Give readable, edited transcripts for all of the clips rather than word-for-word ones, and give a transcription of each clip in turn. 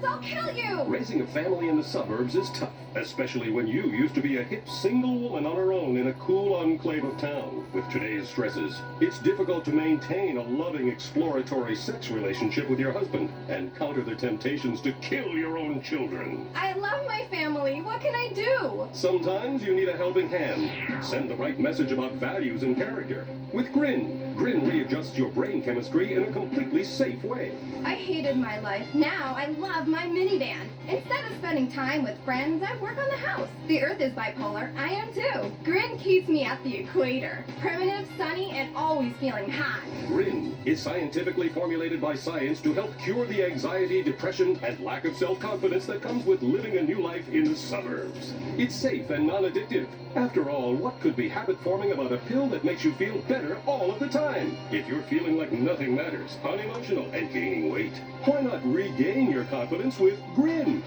hands, I'll kill you! Raising a family in the suburbs is tough, especially when you used to be a hip single woman on her own in a cool enclave of town. With today's stresses, it's difficult to maintain a loving, exploratory sex relationship with your husband and counter the temptations to kill your own children. I love my family. What can I do? Sometimes you need a helping hand. Send the right message about values and character. With Grin, Grin readjusts your brain chemistry in a completely safe way. I hated my life. Now I love my minivan. Instead of spending time with friends, I work on the house. The Earth is bipolar. I am too. Grin keeps me at the equator. Primitive, sunny, and always feeling hot. Grin is scientifically formulated by science to help cure the anxiety, depression, and lack of self-confidence that comes with living a new life in the suburbs. It's safe and non-addictive. After all, what could be habit-forming about a pill that makes you feel better all of the time? If you're feeling like nothing matters, unemotional, and gaining weight, why not regain your confidence with Grin?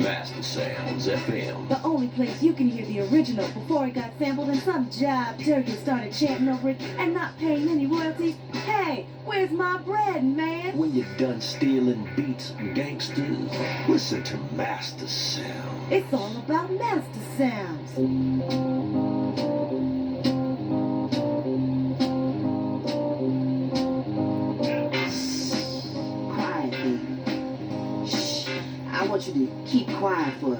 Master Sounds FM. The only place you can hear the original before it got sampled and some jive jerky started chanting over it and not paying any royalties. Hey, where's my bread, man? When you're done stealing beats from gangsters, listen to Master Sound. It's all about Master Sounds. Quiet, baby. Shh. I want you to keep quiet for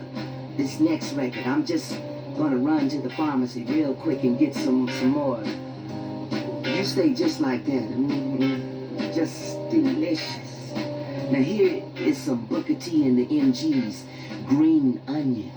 this next record. I'm just gonna run to the pharmacy real quick and get some more. You stay just like that. Just delicious. Now here is some Booker T and the MG's Green Onions.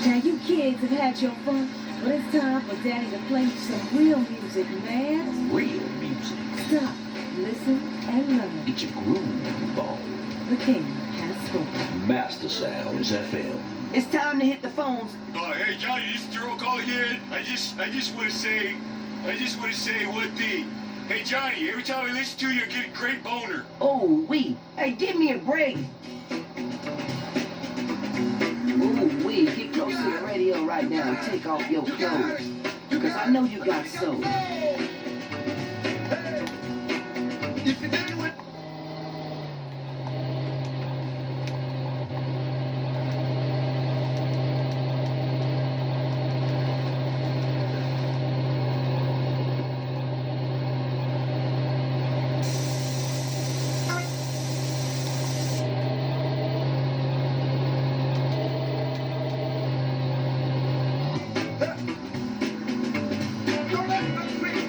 Now you kids have had your fun, but it's time for Daddy to play you some real music, man. Real music. Stop, listen, and learn. It's a groove ball. The king has spoken. Master Sounds FM. It's time to hit the phones. Hey Johnny, this is Daryl calling in. I just want to say one thing. Hey Johnny, every time I listen to you, I get a great boner. Oh, hey, give me a break. Ooh, get close to the radio right now and take off your clothes. Because I know you got soul. Don't let the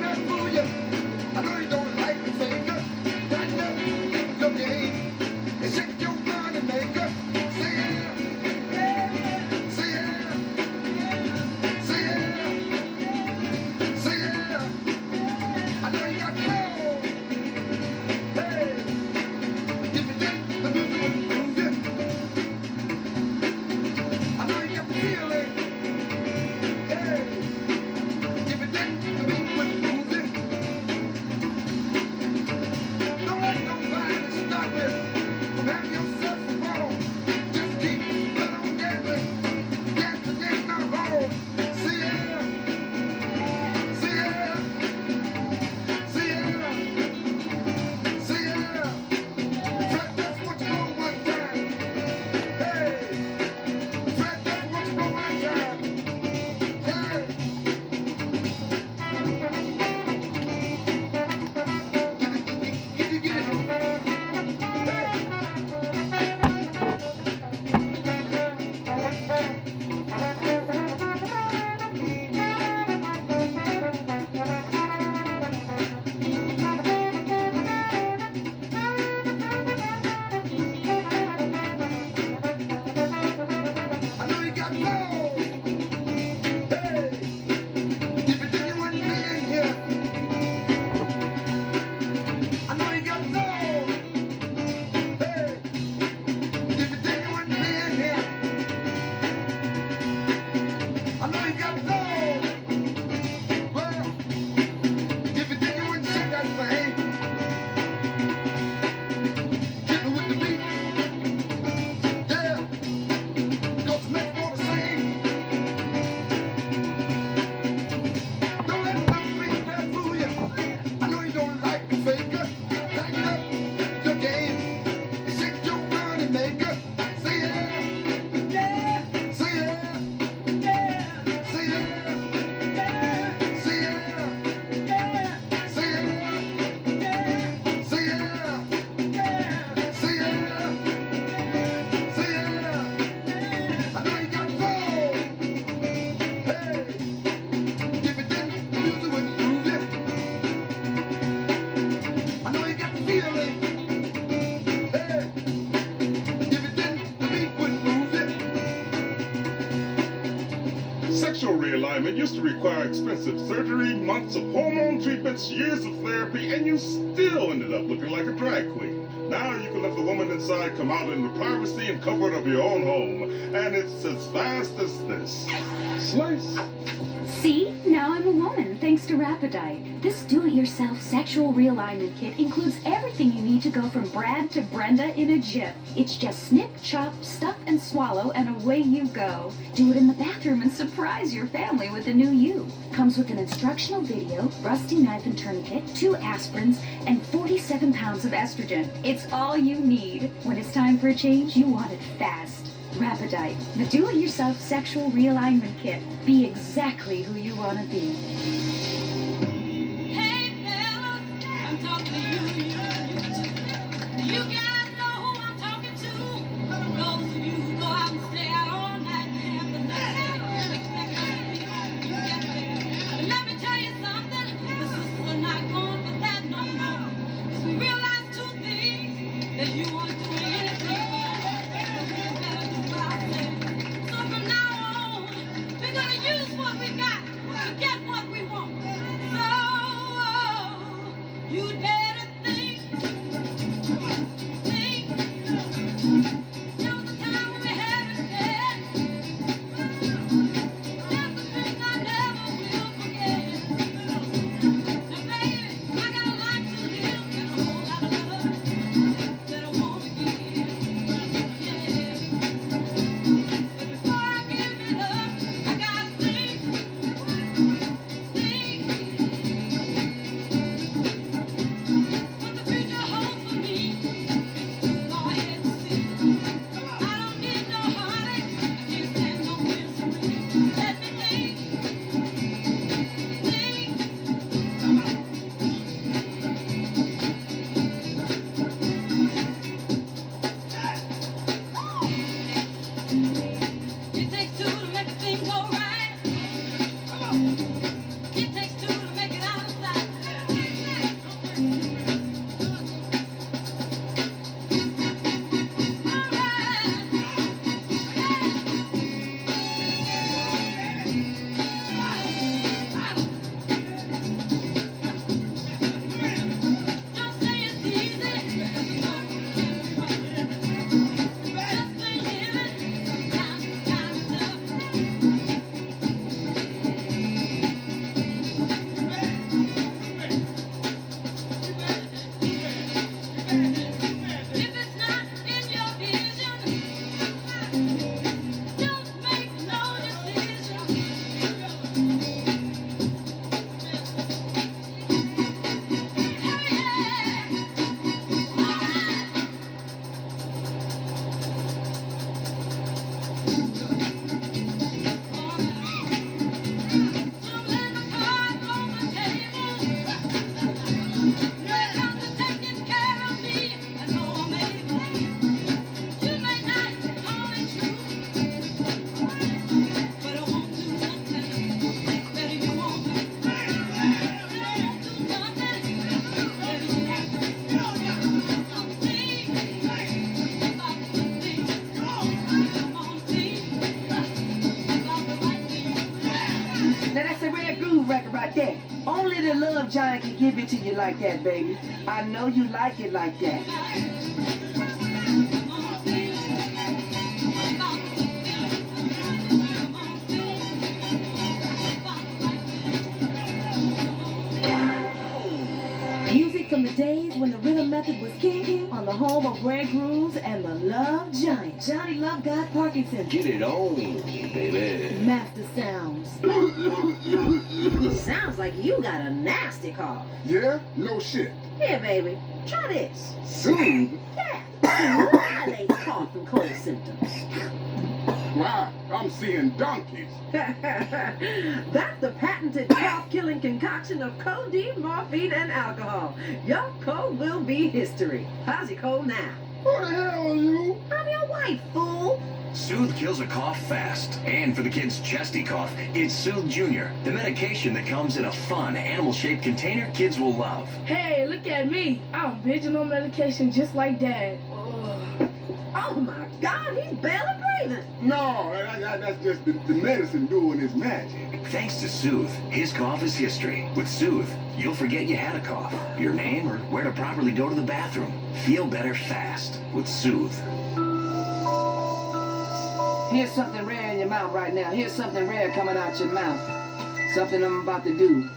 time, it used to require expensive surgery, months of hormone treatments, years of therapy, and you still ended up looking like a drag queen. Now you can let the woman inside come out in the privacy and comfort of your own home, and it's as fast as this. Slice. See? Now I'm a woman, thanks to Rapidite. This do-it-yourself sexual realignment kit includes everything you need to go from Brad to Brenda in a jiff. It's just snip, chop, stuff, and swallow, and away you go. Do it in the bathroom and surprise your family with a new you. Comes with an instructional video, rusty knife and tourniquet, 2 aspirins, and 47 pounds of estrogen. It's all you need. When it's time for a change, you want it fast. Rapidite, the do-it-yourself sexual realignment kit. Be exactly who you want to be. Hey fellas, I'm talking to you. You guys know who I'm talking to. Those of you who go out and stay out all night and have the night. Expect us to be home when you get there. But let me tell you something. The sisters are not going for that no more. 'Cause we realize 2 things. That you want to do anything. So from now on, we're gonna use what we got to get what we want. So you'd better think. There was a time when we had it bad. That's the thing I never will forget. Now baby, I got a life to live and a whole lot of love that I want to give. Before I give it up, I gotta think. What the future holds for me, go ahead and see. I don't need no heartache, I can't stand no misery. Let me think. It takes 2 to make a thing go right. It takes 2 to make it out of sight. Don't say it's easy. Just plain living. Sometimes it's kind of tough. If it's not in your vision, don't make no decision. Don't let the cards on the table. When it comes to taking care of me, I know I'm able. You may not call it true, but I won't do nothing better you won't do. I won't do nothing better you won't do. Think about the good things. Come on, think about the right things. Now that's a rare groove record right there. Only the love giant can give it to you like that, baby. I know you like it like that. Come on, think about the good things. Come on, think about the right things. Music from the days when the rhythm method was king on the home of rare grooves and the love giant. Johnny Love God Parkinson. Get it on, baby. Master Sounds. Sounds like you got a nasty cough. Yeah? No shit. Here, baby, try this. Soothe? Yeah, annihilates cough and cold symptoms. Wow, I'm seeing donkeys. That's the patented cough-killing concoction of codeine, morphine, and alcohol. Your cold will be history. How's your cold now? Who the hell are you? I'm your wife, fool. Soothe kills a cough fast. And for the kids' chesty cough, it's Soothe Junior, the medication that comes in a fun, animal-shaped container kids will love. Hey, look at me. I'm bitching on medication just like Dad. Ugh. Oh my God, he's barely breathing. No, that's just the medicine doing its magic. Thanks to Soothe, his cough is history. With Soothe, you'll forget you had a cough, your name, or where to properly go to the bathroom. Feel better fast with Soothe. Here's something rare in your mouth right now. Here's something rare coming out your mouth. Something I'm about to do.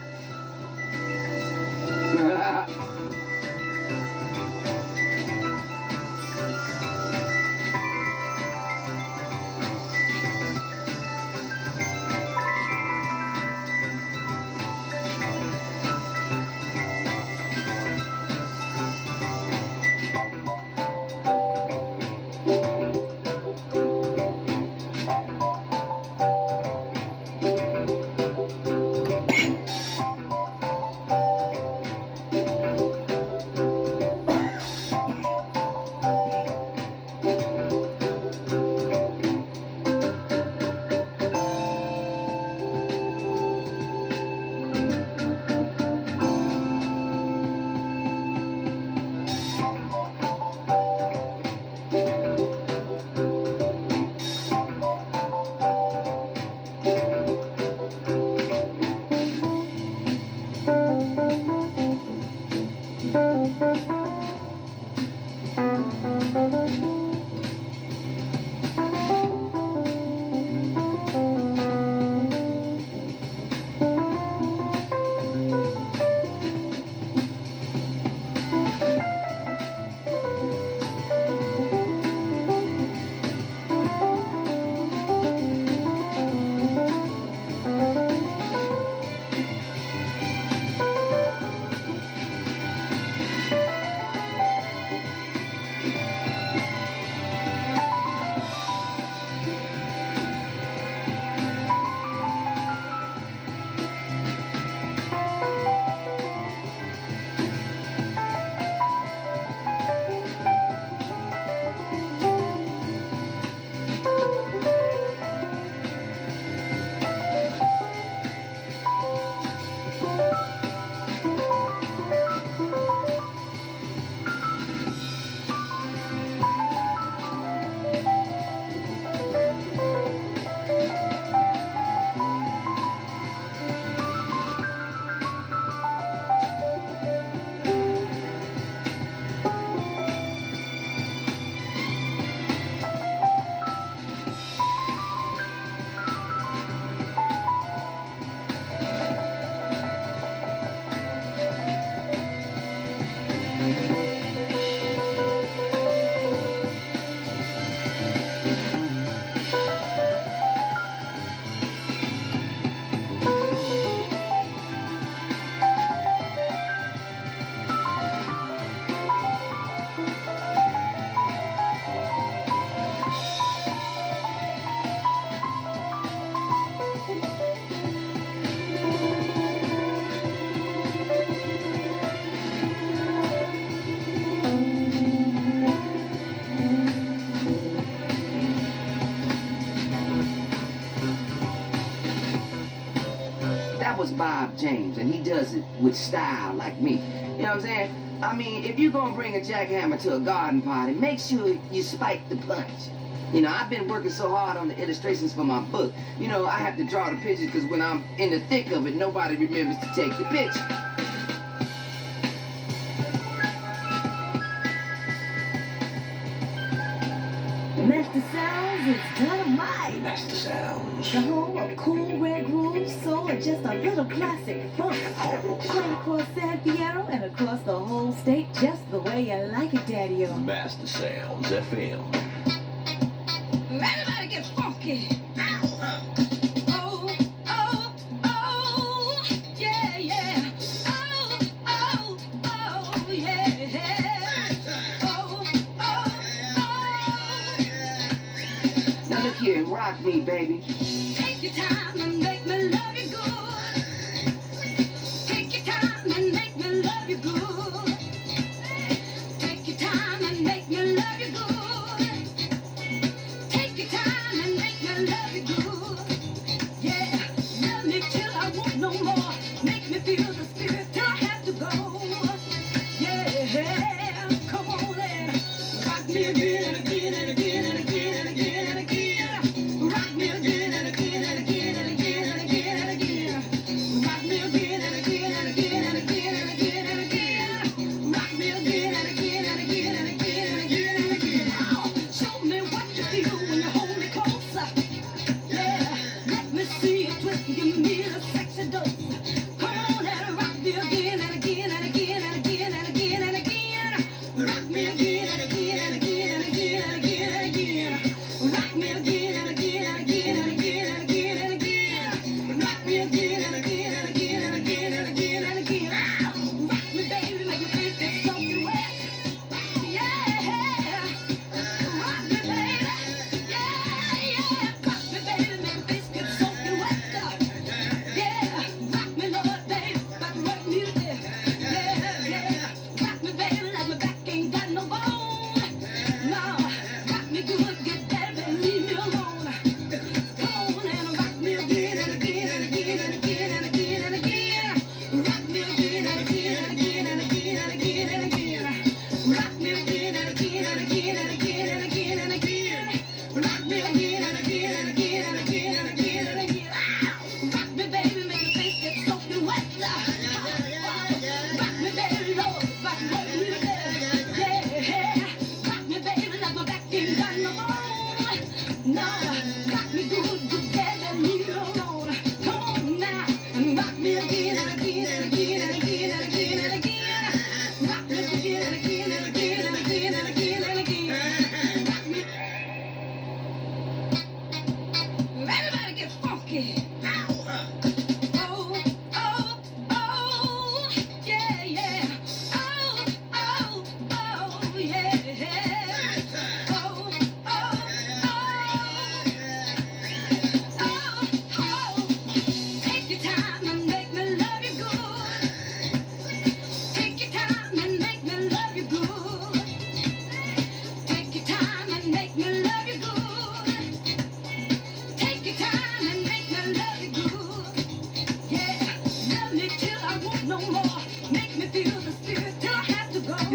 That was Bob James, and he does it with style like me. You know what I'm saying? I mean, if you're gonna bring a jackhammer to a garden party, make sure you spike the punch. You know, I've been working so hard on the illustrations for my book. You know, I have to draw the pictures because when I'm in the thick of it, nobody remembers to take the picture. Master Sounds is dynamite. Master Sounds. The home of cool red grooves, soul, and just a little classic funk. Playing across San Fierro and across the whole state just the way you like it, Daddy-O. Master Sounds FM. Everybody get funky. Oh, oh, oh, yeah, yeah. Oh, oh, oh, yeah. Oh, oh, oh. Now look here, rock me, baby. Take your time and make me love you good. Take your time and make me love you good. Take your time and make me love you good. Take your time and make me love you good. Yeah, love me till I want no more. Make me feel the spirit till I have to go. Yeah, come on and rock me again and again and again.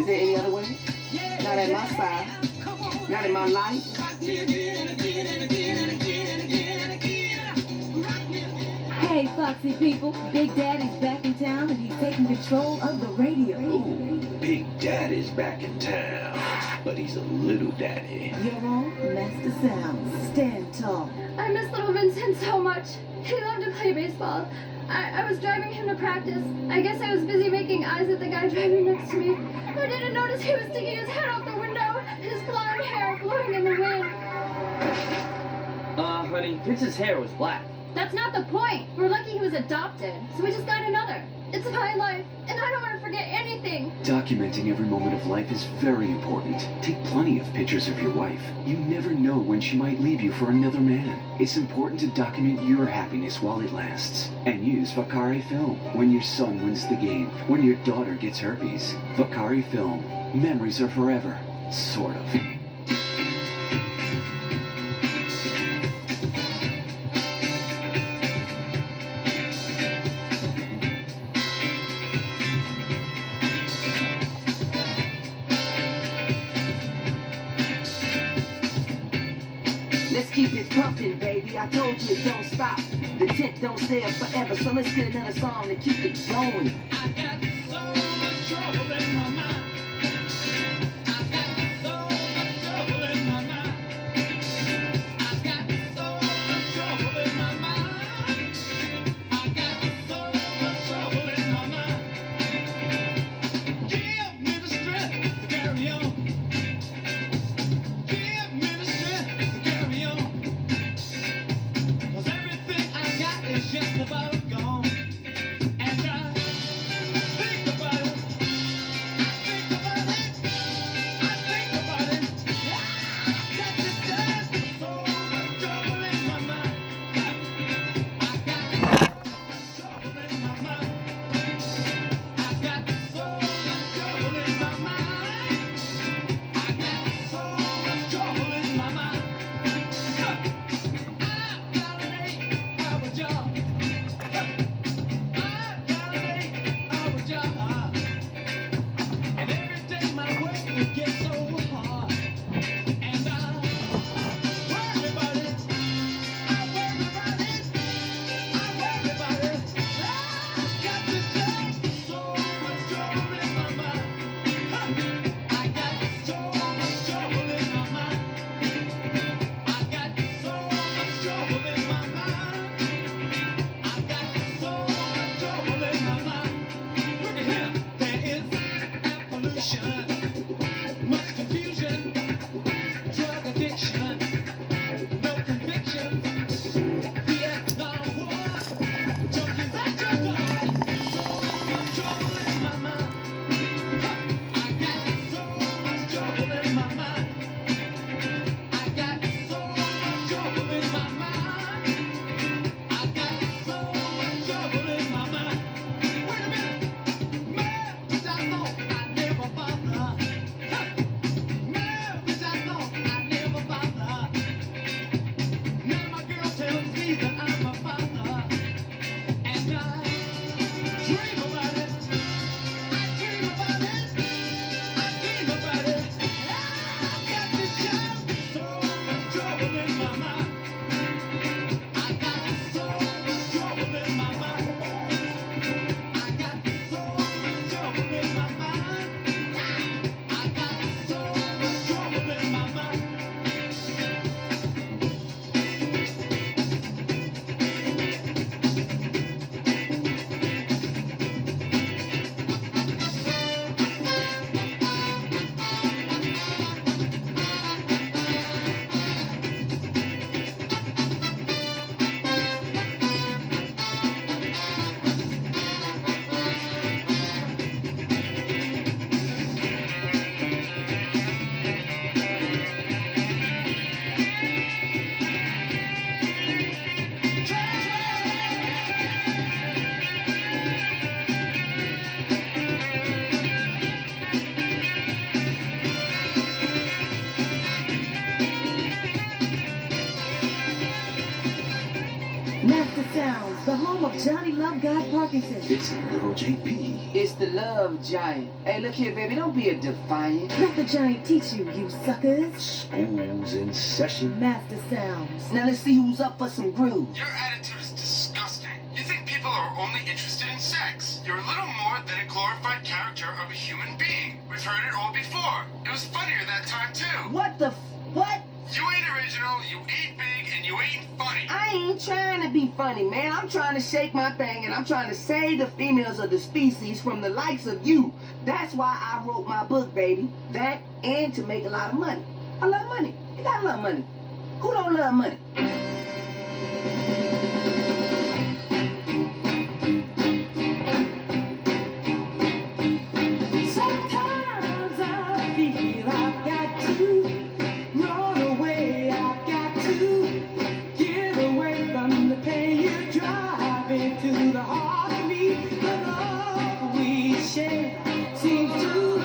Is there any other way? Not at my side. Not in my life. Hey, Foxy people, Big Daddy's back in town and he's taking control of the radio. Ooh, Big Daddy's back in town, but he's a little daddy. You're on Master Sounds. Stand tall. I miss little Vincent so much. He loved to play baseball. I was driving him to practice. I guess I was busy making eyes at the guy driving next to me. I didn't notice he was sticking his head out the window, his blonde hair blowing in the wind. Honey, Vince's hair was black. That's not the point. We're lucky he was adopted, so we just got another. It's my life, and I don't want to forget anything. Documenting every moment of life is very important. Take plenty of pictures of your wife. You never know when she might leave you for another man. It's important to document your happiness while it lasts. And use Vakari Film when your son wins the game, when your daughter gets herpes. Vakari Film. Memories are forever. Sort of. Let's keep it pumping, baby. I told you it don't stop. The tent don't stay up forever, so let's get another song to keep it going. I got so much trouble in my mind. I got so much trouble in my mind. I got so much trouble in my mind. I got so much trouble in my mind. Give me the strength to carry on. Give me the strength to carry on. 'Cause everything I got is just about gone. And I think about it. I think about it. I think about it. I got just so much trouble in my mind. I got trouble in my mind. I got so much trouble in my mind. I got so much trouble in my mind. I got an 8-hour job. I got an 8-hour job. And every day my work it gets so hard. And I worry about it. I worry about it. I worry about it. I got just so much trouble in my mind. I got so much trouble in my mind. I got so much trouble in my mind. I got so much trouble in my mind. Look at here. There is air pollution, much confusion, drug addiction, no conviction, Vietnam War, junkies at your door. So much trouble in my mind. I got so much trouble in my mind. I got so much trouble in my mind. I got so much trouble in my mind. Wait a minute. Man, which I thought I'd never bother. Man, which I thought I'd never bother. Now my girl tells me that I'm a father. And I dream about it. I dream about it. I dream about it. I got this job, so much trouble in my mind. I got so much trouble in my mind. I got so much trouble in my mind. I got so much trouble in my mind. Master Sounds, the home of Johnny Love God Parkinson. It's little JP. It's the love giant. Hey, look here, baby, don't be a defiant. Let the giant teach you, you suckers. School's in session. Master sounds. Now let's see who's up for some grooves. Your attitude is disgusting. You think people are only interested in sex. You're a little more than a glorified character of a human being. We've heard it all before. It was funnier that time, too. What the what? You ain't original, you ain't big, and you ain't funny. I ain't trying to be funny, man. I'm trying to shake my thing, and I'm trying to save the females of the species from the likes of you. That's why I wrote my book, baby. That and to make a lot of money. I love money. You gotta love money. Who don't love money? Sometimes I feel I've got to run away. I've got to get away from the pain you drive into the heart of me. The love we share seems to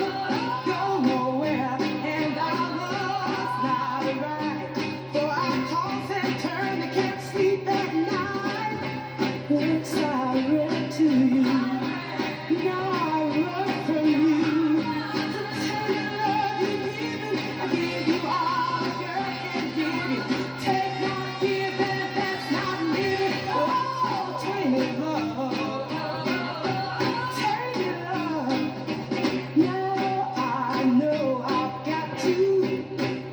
go nowhere, and our love's not right. For I toss and turn, I can't sleep at night. Once I read to you, now I run from you. The tender love you're giving, I give you all a girl can give you. Take not give, and that's not living. Oh, tainted love, tainted love. Now I know I've got to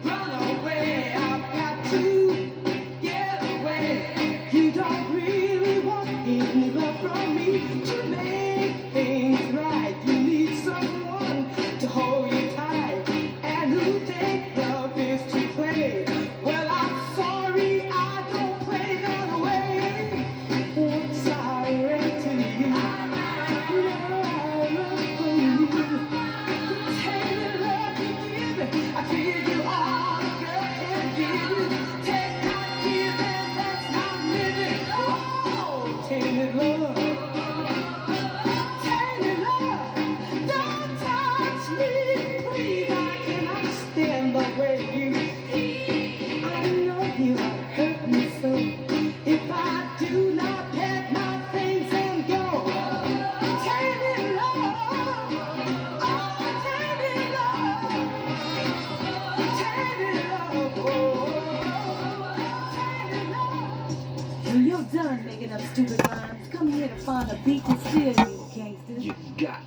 run away. I've got to get away. You don't really want any love from me to make things right. You need someone to hold you tight and who think love is to play. Well, I'm sorry, I don't play that way. Once I ran to you, now I run from you. The tender love you give, I give you all a girl can give you. Take not give, and that's not living. Oh, tainted love, tainted love. Don't touch me, please. I cannot stand the way you. I know you hurt me so. If I do not pack my things and go, tainted love, oh, tainted love, tainted love, oh, tainted love. When you're done making up stupid rhymes, come here to find a beat to steal you, gangsters. You got to